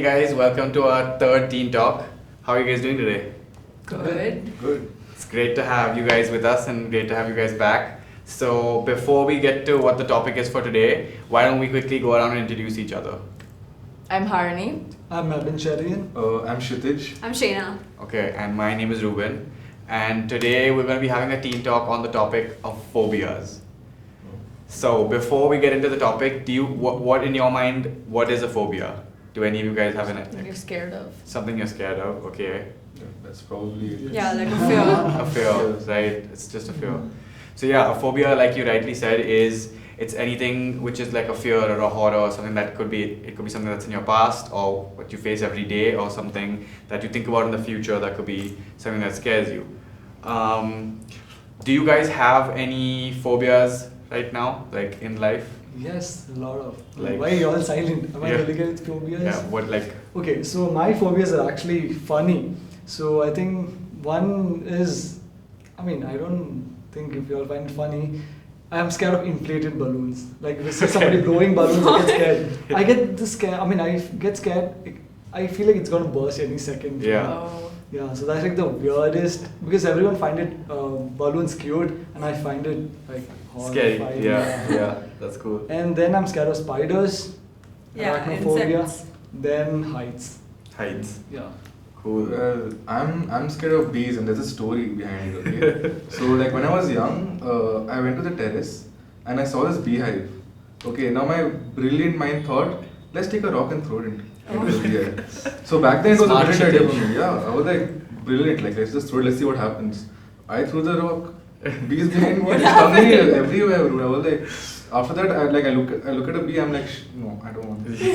guys, welcome to our third Teen Talk. How are you guys doing today? Good. It's great to have you guys with us and great to have you guys back. So before we get to what the topic is for today, why don't we quickly go around and introduce each other? I'm Harini. I'm Mabin Sharian. I'm Kshitij. I'm Shayna. Okay, and my name is Ruben. And today we're going to be having a Teen Talk on the topic of phobias. So before we get into the topic, what in your mind, what is a phobia? Do any of you guys have Something you're scared of. something you're scared of? Okay. Yeah, that's probably it. Yeah, like a fear. A fear, right? It's just a fear. So yeah, a phobia, like you rightly said, it's anything which is like a fear or a horror or something that could be something that's in your past or what you face every day or something that you think about in the future that could be something that scares you. Do you guys have any phobias right now, like in life? Yes, a lot of. Like- Why are you all silent? Am I Yeah. really good at phobias? Yeah, what like Okay, so my phobias are actually funny. So I think one is, I don't think if you all find it funny, I am scared of inflated balloons. Like if I see somebody blowing balloons, I get scared. I get this scared. I get scared. I feel like it's gonna burst any second. Yeah. Oh. Yeah, so that's like the weirdest because everyone find it balloons cute and I find it like scary? horrifying. Yeah, that's cool. And then I'm scared of spiders, Yeah, arachnophobia, insects. then heights. Heights. Yeah. Cool. Well, I'm scared of bees, and there's a story behind it. Okay, so like when I was young, I went to the terrace and I saw this beehive. Okay, now my brilliant mind thought, let's take a rock and throw it into the beehive. So back then it was Smart a brilliant idea Kshitij. for me. Yeah, I was like brilliant. Like let's just throw it. Let's see what happens. I threw the rock. Bees behind me. What They stung me happened? everywhere. I was like, after that, I look at a bee. I'm like, no, I don't want. I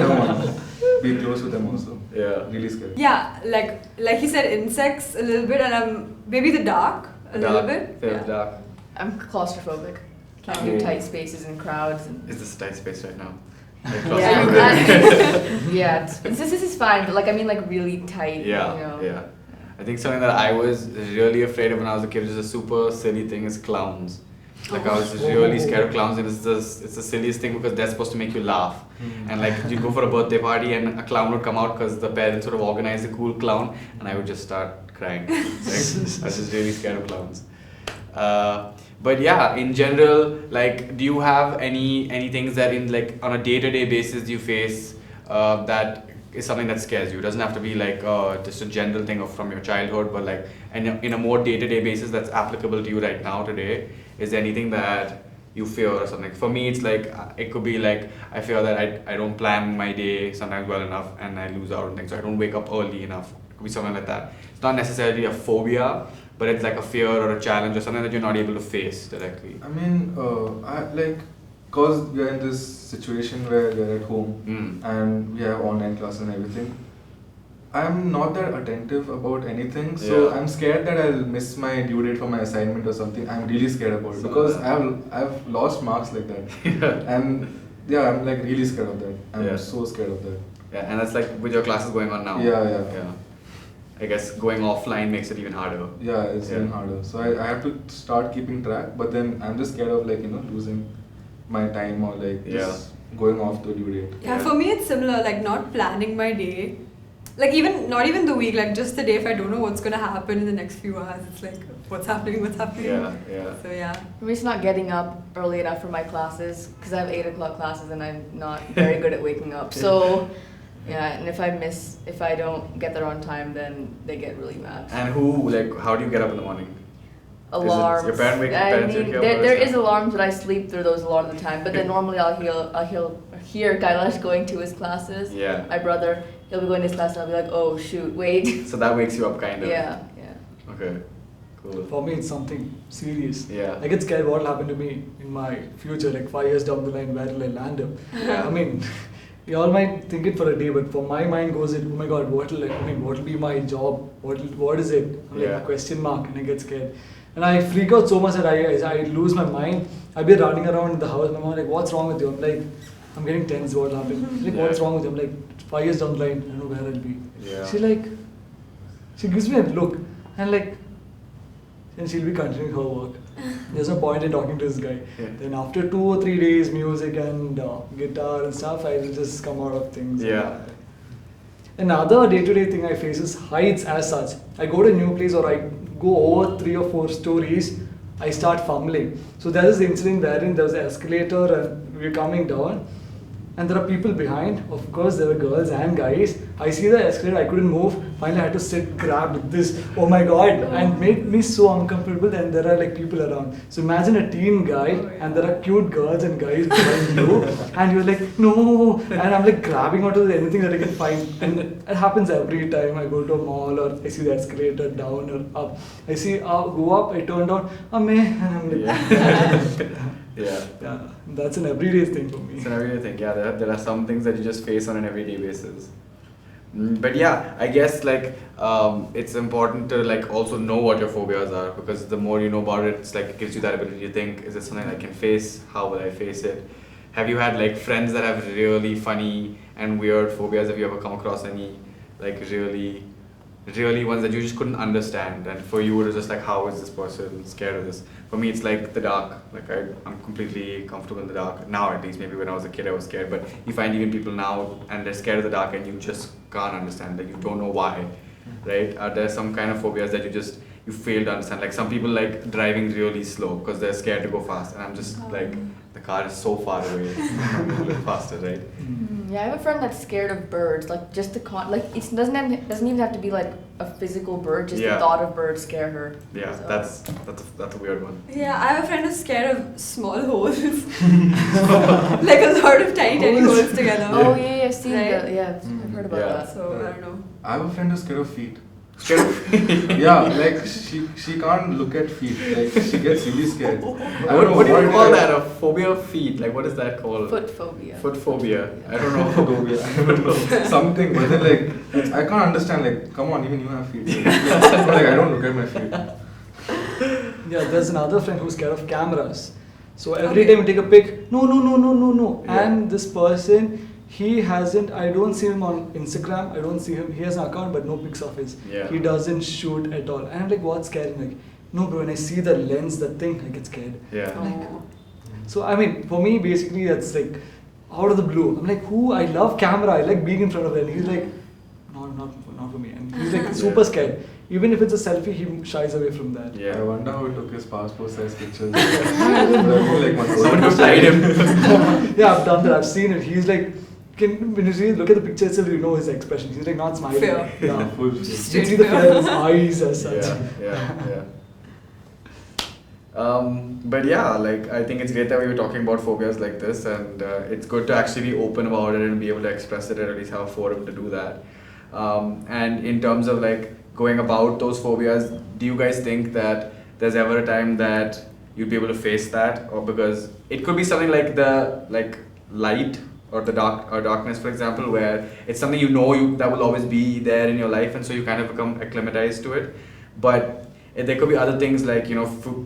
don't want to be close with them also. Yeah. Really scary. Yeah, like he said, insects a little bit, and maybe the dark a little bit. Fear Yeah. of dark. I'm claustrophobic. Can't Oh. do tight spaces and crowds. And Is this a tight space right now? Like yeah, claustrophobic. yeah. This is fine, but like like really tight. Yeah, You know? yeah. I think something that I was really afraid of when I was a kid, which is a super silly thing, is clowns. Like I was really scared of clowns, and it's the silliest thing because they're supposed to make you laugh. And like you'd go for a birthday party and a clown would come out because the parents would have organized a cool clown, and I would just start crying. Like, I was just really scared of clowns. But yeah, in general, like, do you have any things that in like on a day-to-day basis you face that is something that scares you? It doesn't have to be like just a general thing from your childhood, but like in a more day-to-day basis that's applicable to you right now today. Is there anything that you fear or something? For me, it's like it could be like I fear that I don't plan my day sometimes well enough and I lose out on things. So I don't wake up early enough. It could be something like that. It's not necessarily a phobia, but it's like a fear or a challenge or something that you're not able to face directly. I mean, cause we are in this situation where we are at home and we have online classes and everything. I'm not that attentive about anything, so Yeah. I'm scared that I'll miss my due date for my assignment or something. I'm really scared about it So because that- I've lost marks like that, Yeah. and yeah, I'm like really scared of that. I'm Yeah. so scared of that. Yeah, and that's like with your classes going on now. Yeah. I guess going offline makes it even harder. Yeah, it's Yeah. even harder. So I have to start keeping track, but then I'm just scared of losing my time or like just going off the due date. Yeah, for me it's similar. Like not planning my day, like not even the week. Like just the day. If I don't know what's gonna happen in the next few hours, it's like what's happening. Yeah. So yeah. For me, it's not getting up early enough for my classes because I have 8 o'clock classes and I'm not very good at waking up. So, yeah, and if I don't get there on time, then they get really mad. And how do you get up in the morning? Alarms. your parents wake you up there first? is alarms, but I sleep through those a lot of the time. But then normally I'll hear Kailash going to his classes. Yeah. My brother, he'll be going to his class, and I'll be like, oh shoot, wait. So that wakes you up kind of. Yeah. Okay. Cool. For me, it's something serious. Yeah. I get scared what will happen to me in my future, like 5 years down the line, where will I land up? Yeah. We all might think it for a day, but for my mind goes it, oh my god, what will be my job? What is it? I'm like Yeah. question mark, and I get scared. And I freak out so much that I lose my mind. I'll be running around the house. My mom like, what's wrong with you? I'm like, I'm getting tense. What happened? Like, what's Yeah. wrong with you? I'm like, 5 years down the line, I don't know where I'll be. Yeah. She gives me a look, and then she'll be continuing her work. There's no point in talking to this guy. Yeah. Then after 2 or 3 days, music and guitar and stuff, I will just come out of things. Yeah. Another day-to-day thing I face is heights as such. I go to a new place or I go over 3 or 4 stories, I start fumbling. So there is the incident wherein there was an escalator and we're coming down. And there are people behind. Of course, there were girls and guys. I see the escalator, I couldn't move. Finally, I had to sit grabbed with this. Oh my god! And made me so uncomfortable. And there are like people around. So imagine a teen guy, and there are cute girls and guys behind you, and you're like, no. And I'm like grabbing onto anything that I can find. And it happens every time I go to a mall or I see the escalator down or up. I see go up, I turn down, and I'm like, Yeah. that's an everyday thing for me. It's an everyday thing. Yeah, there are some things that you just face on an everyday basis. But yeah, I guess like it's important to like also know what your phobias are, because the more you know about it, it's like it gives you that ability to think, is this something I can face? How will I face it? Have you had like friends that have really funny and weird phobias? Have you ever come across any like really ones that you just couldn't understand, and for you it was just like, how is this person scared of this? For me it's like the dark. Like I'm completely comfortable in the dark now, at least. Maybe when I was a kid I was scared, but you find even people now and they're scared of the dark and you just can't understand, like you don't know why, right? Are there some kind of phobias that you fail to understand? Like some people like driving really slow because they're scared to go fast, and I'm just like, the car is so far away, I'm a little faster, right? Yeah, I have a friend that's scared of birds. Like just the like it doesn't even have to be like a physical bird. Just Yeah. the thought of birds scare her. Yeah, So- that's a weird one. Yeah, I have a friend who's scared of small holes. Like a lot of tiny holes together. Oh yeah, I've seen Right? that. Yeah, I've heard about Yeah. that. So I don't know. I have a friend who's scared of feet. Scared of Yeah, like she can't look at feet. Like she gets really scared. I don't know what do you it call is. that? A phobia of feet? Like what is that called? Foot phobia. Foot phobia. I don't know. Phobia. I don't know. Something, but then like I can't understand. Like, come on, even you have feet. Like I don't look at my feet. Yeah, there's another friend who's scared of cameras. So every Okay. time we take a pic, no. Yeah. And this person, I don't see him on Instagram, I don't see him, he has an account but no pics of his. Yeah. He doesn't shoot at all. And I'm like, what's scaring? Like, no bro, when I see the lens, the thing, I get scared. Yeah. Oh. So I mean, for me, basically, that's like out of the blue. I'm like, I love camera, I like being in front of it. And he's like, not for me. And he's like super scared. Even if it's a selfie, he shies away from that. I Yeah. wonder how he took his passport size pictures. Like Someone to hide him. Yeah, I've done that. I've seen it. He's like, when you really look at the picture itself, you know his expression. He's like not smiling. Fear. Yeah. Full You can see the fear in his eyes as such. Yeah. But yeah, like I think it's great that we were talking about phobias like this, and it's good to actually be open about it and be able to express it, or at least have a forum to do that. And in terms of like going about those phobias, do you guys think that there's ever a time that you'd be able to face that, or because it could be something like the light or the darkness, for example, where it's something that will always be there in your life, and so you kind of become acclimatized to it, but there could be other things like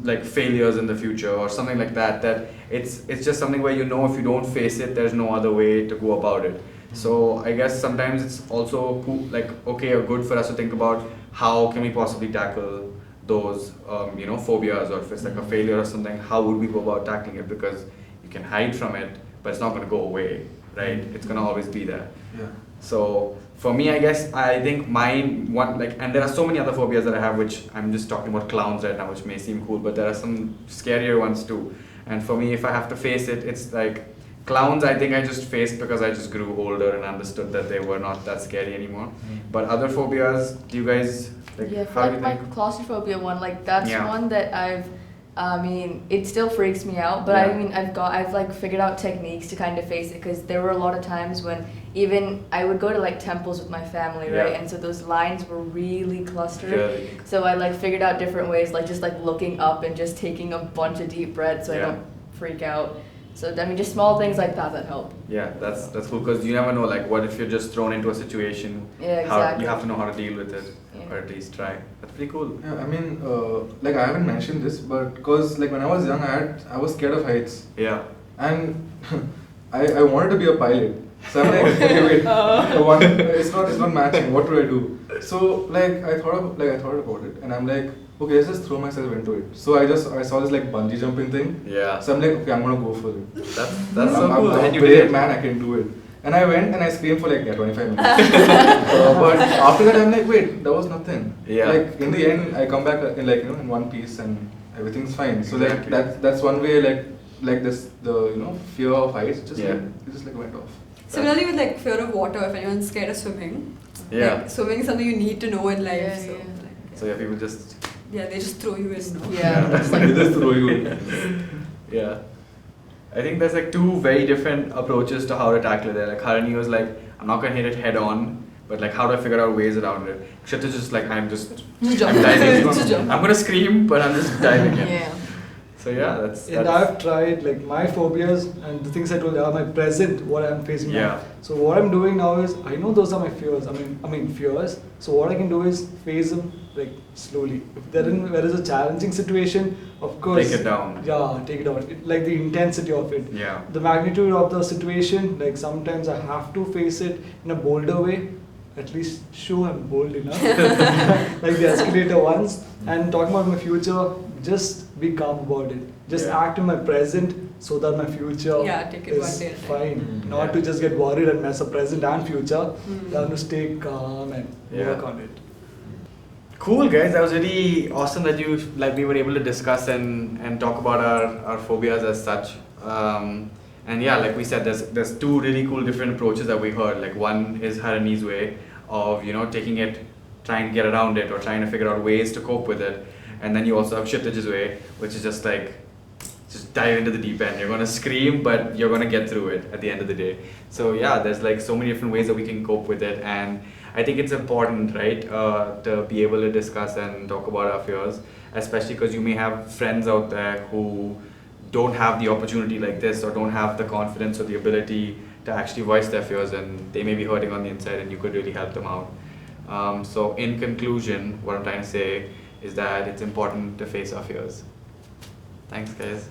like failures in the future or something like that, that it's just something where if you don't face it, there's no other way to go about it. So I guess sometimes it's also cool, like okay or good for us to think about how can we possibly tackle those phobias, or if it's like a failure or something, how would we go about tackling it, because you can hide from it but it's not going to go away, right? It's going to always be there. Yeah. So for me, I guess I think mine and there are so many other phobias that I have, which I'm just talking about clowns right now, which may seem cool, but there are some scarier ones too. And for me, if I have to face it, it's like clowns. I think I just faced because I just grew older and understood that they were not that scary anymore. But other phobias, do you guys Yeah, for how do like you my think? claustrophobia one, like that's Yeah. one that it still freaks me out, but Yeah. I've like figured out techniques to kind of face it, because there were a lot of times when even I would go to like temples with my family, right? Yeah. And so those lines were really clustered. Really? So I like figured out different ways, like just like looking up and just taking a bunch of deep breaths so I Yeah. don't freak out. So I mean, just small things like that help. Yeah, that's cool, because you never know, like what if you're just thrown into a situation, Yeah, how exactly. you have to know how to deal with it, Yeah. or at least try. That's pretty cool. Yeah, I mean, like I haven't mentioned this, but because like when I was young, I was scared of heights, Yeah. and I wanted to be a pilot. So I'm like, okay, wait, it's not matching. What do I do? So like I thought about it, and I'm like, okay, let's just throw myself into it. So I saw this like bungee jumping thing. Yeah. So I'm like, okay, I'm gonna go for it. That's so I'm cool. a And you brave did. man, I can do it. And I went and I screamed for like 25 minutes. But after that, I'm like, wait, that was nothing. Yeah. Like in the end, I come back in like in one piece and everything's fine. So like Exactly. that's one way like this the fear of heights just Yeah. it just like went off. Similarly with like fear of water, if anyone's scared of swimming, Yeah. like, swimming is something you need to know in life. Yeah, so, yeah. like, So yeah, people just yeah, they just throw you in. No? Yeah. They just throw you in. yeah. I think there's like two very different approaches to how to tackle it. Like Harini was like, I'm not gonna hit it head on, but like how do I figure out ways around it? Kshit is just like Just I'm jump. diving in. Just jump. I'm gonna scream, but I'm just diving in. Yeah. So yeah, that's And I've tried like my phobias and the things I told you are my present, what I'm facing Yeah. now. So what I'm doing now is I know those are my fears. I mean fears. So what I can do is face them like slowly. If there is a challenging situation, of course. Take it down. Yeah, take it down. Like the intensity of it. Yeah. The magnitude of the situation, like sometimes I have to face it in a bolder way, at least show I'm bold enough, like the escalator ones. And talking about my future, just be calm about it. Just Yeah. act in my present so that my future Yeah, take it one is day at a time. fine. Mm. Not Yeah. to just get worried and mess up present and future. Mm. Learn to stay calm and Yeah. work on it. Cool guys, that was really awesome that we were able to discuss and talk about our phobias as such. And yeah, like we said, there's two really cool different approaches that we heard. Like one is Harini's way of taking it, trying to get around it or trying to figure out ways to cope with it. And then you also have Kshitij's way, which is just like dive into the deep end. You're gonna scream, but you're gonna get through it at the end of the day. So yeah, there's like so many different ways that we can cope with it, and I think it's important, right, to be able to discuss and talk about our fears, especially because you may have friends out there who don't have the opportunity like this or don't have the confidence or the ability to actually voice their fears, and they may be hurting on the inside, and you could really help them out. So in conclusion, what I'm trying to say is that it's important to face our fears. Thanks guys.